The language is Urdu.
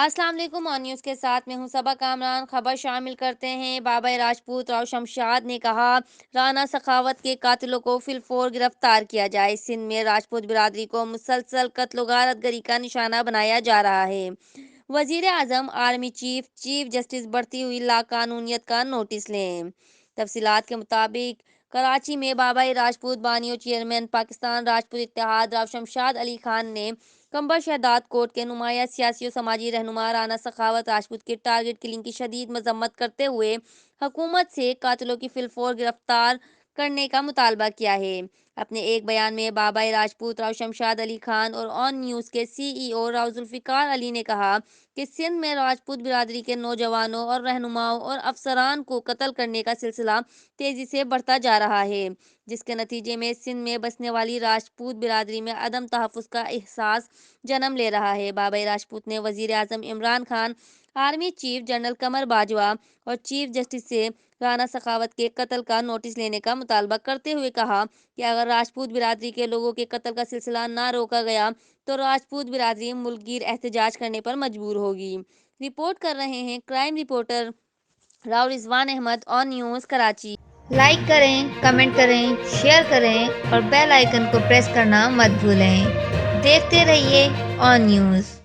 السلام علیکم، اور نیوز کے ساتھ میں ہوں صبا کامران۔ خبر شامل کرتے ہیں۔ بابا راجپوت راؤ شمشاد نے کہا، رانا سخاوت کے قاتلوں کو فی الفور گرفتار کیا جائے۔ سندھ میں راجپوت برادری کو مسلسل قتل و غارت گری کا نشانہ بنایا جا رہا ہے۔ وزیر اعظم آرمی چیف جسٹس بڑھتی ہوئی لاقانونیت کا نوٹس لیں۔ تفصیلات کے مطابق کراچی میں بابا راجپوت بانیوں چیئرمین پاکستان راجپوت اتحاد راؤ شمشاد علی خان نے کنبہ شہداد کورٹ کے نمایاں سیاسی و سماجی رہنما رانا سخاوت راجپوت کی ٹارگٹ کلنگ کی شدید مذمت کرتے ہوئے حکومت سے قاتلوں کی فی الفور گرفتار کرنے کا مطالبہ کیا ہے۔ اپنے ایک بیان میں بابا راجپوت راؤ شمشاد علی خان اور آن نیوز کے سی ای او راؤ ذوالفقار علی نے کہا کہ سندھ میں راجپوت برادری کے نوجوانوں اور رہنماؤں اور افسران کو قتل کرنے کا سلسلہ تیزی سے بڑھتا جا رہا ہے، جس کے نتیجے میں سندھ میں بسنے والی راجپوت برادری میں عدم تحفظ کا احساس جنم لے رہا ہے۔ بابا راجپوت نے وزیر اعظم Imran Khan, army chief general Qamar Bajwa اور چیف جسٹس سے رانا سخاوت کے قتل کا نوٹس لینے کا مطالبہ کرتے ہوئے کہا کہ اگر راجپوت برادری کے لوگوں کے قتل کا سلسلہ نہ روکا گیا تو راجپوت برادری ملک گیر احتجاج کرنے پر مجبور ہوگی۔ رپورٹ کر رہے ہیں کرائم رپورٹر راؤ رضوان احمد، آن نیوز، کراچی۔ لائک کریں، کمنٹ کریں، شیئر کریں اور بیل آئیکن کو پریس کرنا مت بھولیں۔ دیکھتے رہیے آن نیوز۔